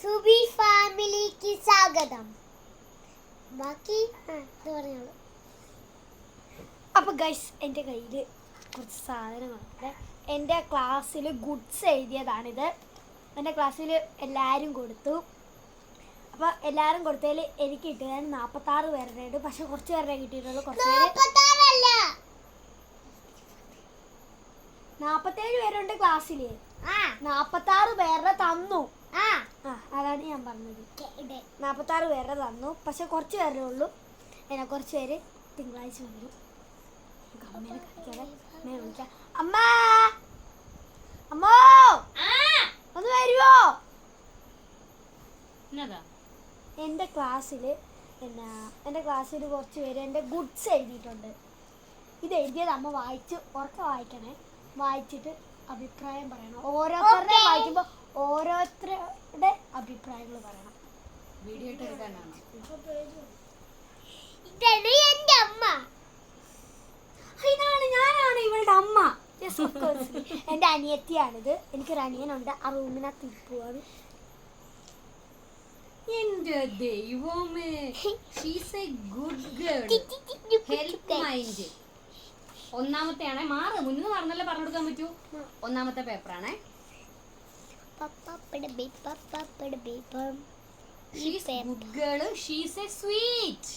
സുബി ഫാമിലിക്ക് സ്വാഗതം. ബാക്കി പറഞ്ഞോളൂ. അപ്പോൾ ഗൈസ്, എൻ്റെ കയ്യിൽ കുറച്ച് സാധനങ്ങളുണ്ട്. എൻ്റെ ക്ലാസ്സിൽ ഗുഡ്സ് എഴുതിയതാണിത്. എൻ്റെ ക്ലാസ്സിൽ എല്ലാവരും കൊടുത്തു. അപ്പോൾ എല്ലാവരും കൊടുത്തതിൽ എനിക്ക് കിട്ടിയതാണ് 46 പേരുടെ ഉണ്ട്. പക്ഷെ കുറച്ച് പേരുടെ കിട്ടിയിട്ടുള്ളൂ. കുറച്ച് പേര് 47 പേരുണ്ട് ക്ലാസ്സിൽ. 46 പേരുടെ തന്നു. അതാണ് ഞാൻ പറഞ്ഞത്. 46 പേരുടെ തന്നു. പക്ഷെ കുറച്ച് പേരുടെ ഉള്ളൂ. കുറച്ച് പേര് തിങ്കളാഴ്ച വരും. അമ്മേനെ കളിക്കാതെ അമ്മയെ വിളിക്കാം. അമ്മ, അമ്മോ ഒന്ന് വരുവോ? എൻ്റെ ക്ലാസ്സിൽ കുറച്ച് പേര് എൻ്റെ ഗുഡ്സ് എഴുതിയിട്ടുണ്ട്. ഇത് എഴുതിയത് അമ്മ ഉറക്കെ വായിക്കണേ. വായിച്ചിട്ട് അഭിപ്രായം പറയണം. ഓരോരുത്തരുടെ വായിക്കുമ്പോൾ ഓരോരുത്തരുടെ അഭിപ്രായങ്ങൾ പറയണം. വീഡിയോ ഇതാണ് എൻ്റെ അമ്മ. ഞാനാണ് ഇവളുടെ അമ്മ. എൻ്റെ അനിയത്തിയാണിത്. എനിക്കൊരു അനിയനുണ്ട്. ആ റൂമിനകത്ത് ഇരിപ്പുവാണ്. എന്റെ ദൈവമേ, she's a good girl. Help mind. ഒന്നാമത്തെയാണേ. മുന്നിൽ നടന്നല്ലേ പറഞ്ഞു കൊടുക്കാൻ പറ്റൂ. ഒന്നാമത്തെ പേപ്പറാണേ. She's a good girl. She's a sweet.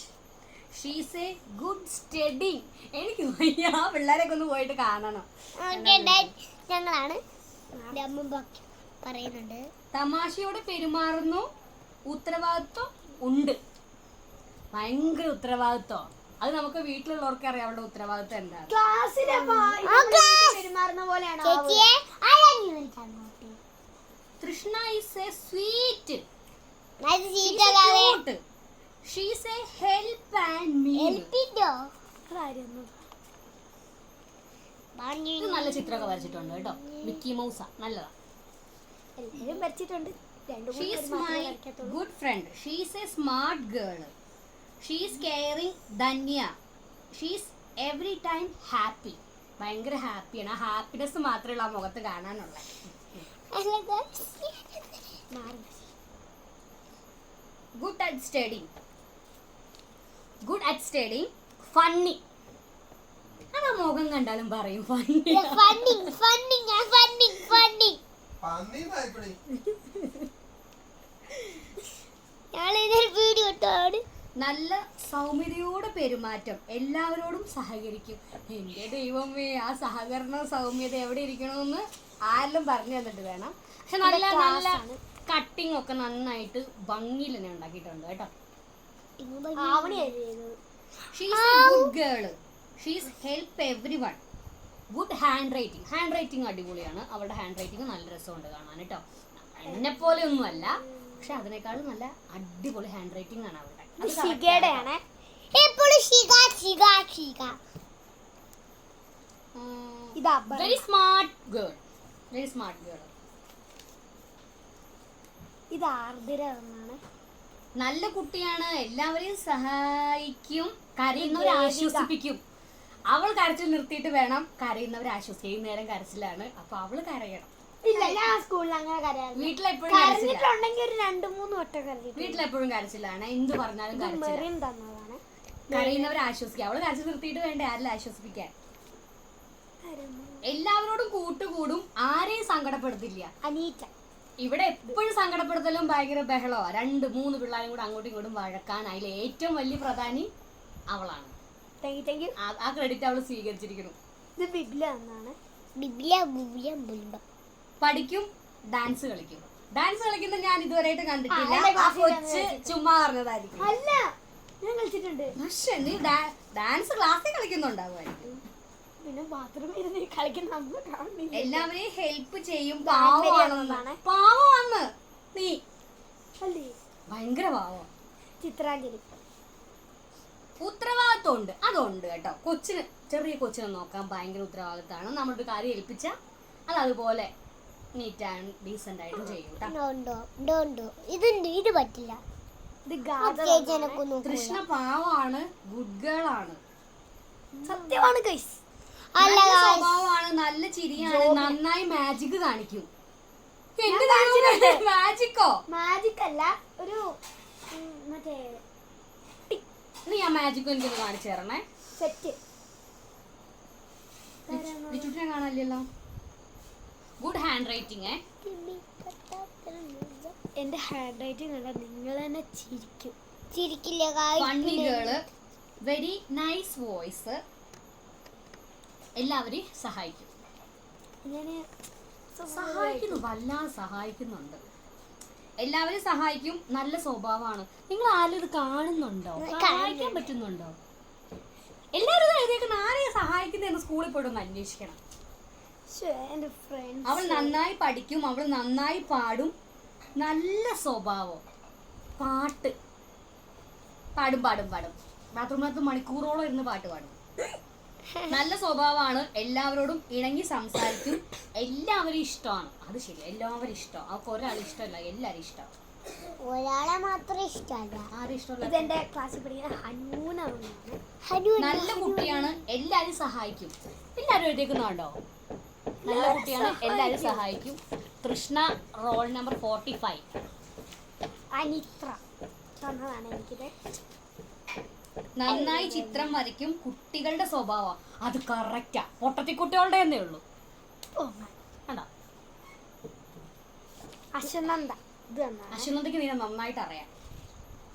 She's a good study. എനിക്ക് ആ പിള്ളേരൊക്കെ ഒന്ന് പോയിട്ട് കാണണം. ഞങ്ങളാണ് പറയുന്നുണ്ട്. തമാശയോടെ പെരുമാറുന്നു. ഉത്തരവാദിത്വം ഉണ്ട്. ഭയങ്കര ഉത്തരവാദിത്വം. അത് നമുക്ക് വീട്ടിലുള്ളവർക്ക് അറിയാം അവളുടെ ഉത്തരവാദിത്വം എന്താണ്. Trishna is a sweet. She's a help and meal. നല്ല ചിത്രമൊക്കെ വരച്ചിട്ടുണ്ട് കേട്ടോ. മിക്കി മൗസ നല്ലതാ. എല്ലാവരും വരച്ചിട്ടുണ്ട്. She is my good friend. She is a smart girl. She is caring. Danya. She is every time happy. ഭയങ്കര ഹാപ്പിയാണ്. ആ ഹാപ്പിനെസ് മാത്രമേ ആ മുഖത്ത് കാണാനുള്ള. Good at studying. Good at studying. Funny. അത് ആ മുഖം കണ്ടാലും പറയും ഫണ്ണി. നല്ല സൗമ്യതയോടെ പെരുമാറ്റം. എല്ലാവരോടും സഹകരിക്കും. എന്റെ ദൈവമേ, ആ സഹകരണ സൗമ്യത എവിടെ ഇരിക്കണമെന്ന് ആരെല്ലാം പറഞ്ഞു തന്നിട്ട് വേണം. പക്ഷെ നല്ല നല്ല കട്ടിങ് ഒക്കെ നന്നായിട്ട് ഭംഗിയിൽ തന്നെ ഉണ്ടാക്കിയിട്ടുണ്ട് കേട്ടോ. She's a good girl. She's help every one. Good hand writing. Hand writing അടിപൊളിയാണ്. അവളുടെ ഹാൻഡ് റൈറ്റിംഗ് നല്ല രസമുണ്ട് കാണാൻ കേട്ടോ. എന്നെ പോലെ ഒന്നും അല്ല, പക്ഷെ അതിനേക്കാളും നല്ല അടിപൊളി ഹാൻഡ് റൈറ്റിംഗ് ആണ് അവളുടെ. Very smart girl. Very smart girl. ഇത് ആർദ്ര എന്നാണ്. നല്ല കുട്ടിയാണ്. എല്ലാവരെയും സഹായിക്കും. കരയുന്നവരെ ആശ്വസിപ്പിക്കും. അവൾ കരച്ചിൽ നിർത്തിയിട്ട് വേണം കരയുന്നവരെ ആശ്വസിക്കും. നേരം കരച്ചിലാണ്. അപ്പൊ അവള് കരയണം. ഇല്ല, ഞാൻ സ്കൂളിൽ അങ്ങനെ കരയാറില്ല. വീട്ടിലെപ്പോഴും കരഞ്ഞിട്ടുണ്ടെങ്കിൽ ഒരു 2-3 വട്ടം കരഞ്ഞിട്ട്. വീട്ടിലെപ്പോഴും കരച്ചിലാണ്. എന്ത് പറഞ്ഞാലും തന്നതാണ്. കരയുന്നവരെ ആശ്വസിക്കുക. അവള് കരച്ചിൽ നിർത്തിയിട്ട് വേണ്ടേ ആരെല്ലാം ആശ്വസിപ്പിക്കാൻ. എല്ലാവരോടും കൂട്ടുകൂടും. ആരെയും സങ്കടപ്പെടുത്തില്ല. അനീറ്റ ഇവിടെ എപ്പോഴും സങ്കടപ്പെടുത്തലും ഭയങ്കര ബഹളോ. 2-3 പിള്ളേരും കൂടെ അങ്ങോട്ടും ഇങ്ങോട്ടും വഴക്കാൻ. അതിൽ ഏറ്റവും വലിയ പ്രധാനി അവളാണ്. ആ ക്രെഡിറ്റ് അവള് സ്വീകരിച്ചിരിക്കുന്നു. ഇത് ബിബ്ല എന്നാണ്. പഠിക്കും. ഡാൻസ് കളിക്കും. ഡാൻസ് കളിക്കുന്ന ഞാൻ ഇതുവരെയായിട്ട് കണ്ടിട്ടില്ല. ആ കൊച്ച് ചുമ്മാ പറഞ്ഞതായിരിക്കും. അല്ല, ഞാൻ കളിച്ചിട്ടുണ്ട്. പക്ഷെ നീ ഡാൻസ് ക്ലാസ്സിൽ കളിക്കുന്നുണ്ടാവുമായിരിക്കും. പിന്നെ ബാത്റൂമിൽ കളിക്കുന്ന എല്ലാവരെയും ഹെൽപ്പ് ചെയ്യും. പാവമാണ് നീ. ഭയങ്കര പാവം. ചിത്രാഞ്ജലി. ഉത്തരവാദിത്വം ഉണ്ട്. അതുണ്ട് കേട്ടോ. ചെറിയ കൊച്ചിനെ നോക്കാൻ ഭയങ്കര ഉത്തരവാദിത്തമാണ്. നമ്മളൊരു കാര്യം ഏൽപ്പിച്ച അത് അതുപോലെ നീറ്റ് ആൻഡ് ഡീസന്റ് ആയിട്ടും ചെയ്യും. ഇത് പറ്റില്ല. കൃഷ്ണ പാവാണ്. ഗുഡ് ഗേൾ ആണ്. സത്യമാണ് ഗൈസ്. നല്ല സ്വഭാവമാണ്. നല്ല ചിരിയാണ്. നന്നായി മാജിക് കാണിക്കും. മാജിക്കോ? മാജിക് അല്ല, ഒരു മറ്റേ നീ ആ മാജിക്കോ എനിക്കൊന്ന് കാണിച്ചു തരണേ. സെറ്റ്. ലിച്ചുട്ടിനെ കാണാനില്ലല്ലോ. Good hand writing. എന്റെ ഹാൻഡ് റൈറ്റിംഗ് കണ്ട നിങ്ങൾ തന്നെ ചിരിക്കും. ചിരിക്കില്ല funny girl, very nice voice. എല്ലാവരെയും സഹായിക്കും. സഹായിക്കുന്നു, വല്ലാതെ സഹായിക്കുന്നുണ്ട്. എല്ലാവരും സഹായിക്കും. നല്ല സ്വഭാവമാണ്. നിങ്ങൾ ആരും ഇത് കാണുന്നുണ്ടോ? സഹായിക്കാൻ പറ്റുന്നുണ്ടോ? എല്ലാവരും എഴുതിയേക്കുന്ന ആരെയും സഹായിക്കുന്നതെന്ന് സ്കൂളിൽ പോയിട്ടൊന്ന് അന്വേഷിക്കണം. അവൾ നന്നായി പഠിക്കും, അവൾ നന്നായി പാടും, നല്ല സ്വഭാവം, പാട്ട് പാടും പാടും പാടും ബാത്റൂമിനകത്ത് മണിക്കൂറോളം ഇരുന്ന് പാട്ട് പാടും. നല്ല സ്വഭാവമാണ്. എല്ലാവരോടും ഇണങ്ങി സംസാരിക്കും. എല്ലാവരും ഇഷ്ടമാണ്. അത് ശരി, എല്ലാവരും ഇഷ്ടം. അവർക്ക് ഒരാൾ ഇഷ്ടമല്ല, എല്ലാവരും ഇഷ്ടമാണ്. ഒരാളെ മാത്രം ഇഷ്ടമല്ല. ആരും ഇഷ്ടമല്ല. ഇതെന്റെ ക്ലാസ്സിൽ പഠിക്കുന്ന ഹനൂനാണ്. നല്ല കുട്ടിയാണ്, എല്ലാരും സഹായിക്കും. എല്ലാരും എഴുതിയേക്കുന്നുണ്ടോ? നല്ല കുട്ടിയാണ്, എല്ലാരും സഹായിക്കും. തൃഷ്ണ, റോൾ നമ്പർ 45. അനിത്ര തന്നതാണ് എനിക്കിത്. നന്നായി ചിത്രം വരയ്ക്കും. കുട്ടികളുടെ സ്വഭാവം അത് കറക്റ്റാ. പൊട്ടത്തിക്കുട്ടികളുടെ എന്നേ ഉള്ളൂ. കണ്ടോ? അശ്വനന്ദ ഇത് തന്നാണ്. അശ്വനന്ദയ്ക്ക് നീ നന്നായിട്ട് അറിയാം.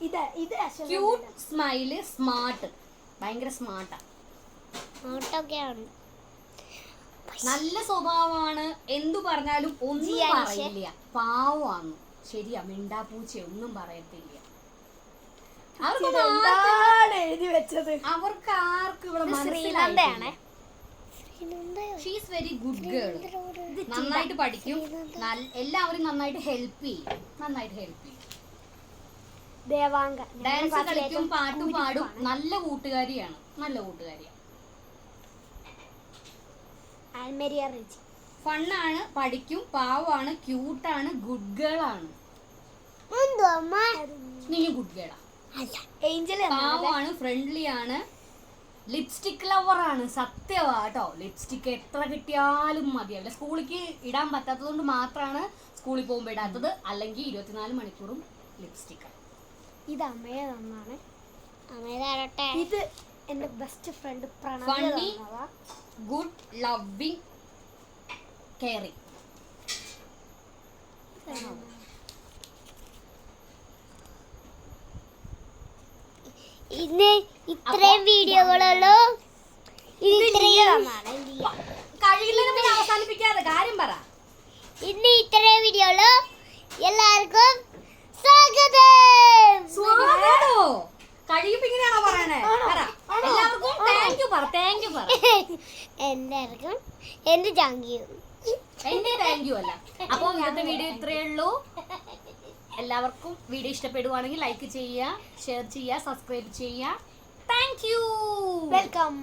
ഇത് അശ്വനന്ദ. Cute, smile, smart. ഭയങ്കര സ്മാർട്ടാ. നോട്ടൊക്കെയാണ്. നല്ല സ്വഭാവമാണ്. എന്തു പറഞ്ഞാലും ഒന്നും പറയില്ല. പാവമാണ്. ശരിയാ, മിണ്ടാപ്പൂച്ച ഒന്നും പറയത്തില്ല. എഴുതി വെച്ചത് അവർക്ക് ആർക്കും ഇവിടെ ശ്രീനന്ദയാണ്. She's very good girl. നന്നായിട്ട് പഠിക്കും. എല്ലാവരും നന്നായിട്ട് ഹെൽപ്പ് ചെയ്യും. ദേവാംഗ ഡാൻസ് കളിക്കും, പാട്ടും പാടും. നല്ല കൂട്ടുകാരിയാണ്. ആൽമേരിയ റിജി. ഫണ്ണാണ്, പഠിക്കും, പാവാണ്, ക്യൂട്ടാണ്, ഗുഡ് ഗേൾ ആണ്. നീയും ഗുഡ് ഗേളാ. ഏഞ്ചൽ പാവാണ്, ഫ്രണ്ട്ലി ആണ്, ലിപ്സ്റ്റിക് ലവർ ആണ്. സത്യമാട്ടോ, ലിപ്സ്റ്റിക് എത്ര കിട്ടിയാലും മതിയാവില്ല. സ്കൂളിലേക്ക് ഇടാൻ പറ്റാത്തത് കൊണ്ട് മാത്രമാണ് സ്കൂളിൽ പോകുമ്പോൾ ഇടാത്തത്. അല്ലെങ്കിൽ 24 മണിക്കൂറും ലിപ്സ്റ്റിക്. ഇത് അമ്മയെ തന്നാണ്. ഇത് എന്റെ best friend funny, good, loving, caring. ഇന്ന് ഇത്രയും വീഡിയോകളുള്ളൂ. കഴിയില്ലെന്ന് അവസാനിപ്പിക്കാതെ കാര്യം പറ. ഇന്ന് ഇത്രയും വീഡിയോയുള്ളൂ. എല്ലാവർക്കും സ്വാഗതം. കഴിയുമ്പോ ഇങ്ങനെയാണോ പറയണേ? എല്ലാവർക്കും താങ്ക് യു പറ. എല്ലാവർക്കും എന്റെ താങ്ക് യു. എന്റെ താങ്ക് യു അല്ല. അപ്പോൾ ഇന്നത്തെ വീഡിയോ ഇത്രയേ ഉള്ളൂ. എല്ലാവർക്കും വീഡിയോ ഇഷ്ടപ്പെടുവാണെങ്കിൽ ലൈക്ക് ചെയ്യുക, ഷെയർ ചെയ്യുക, സബ്സ്ക്രൈബ് ചെയ്യുക. Thank you. വെൽക്കം.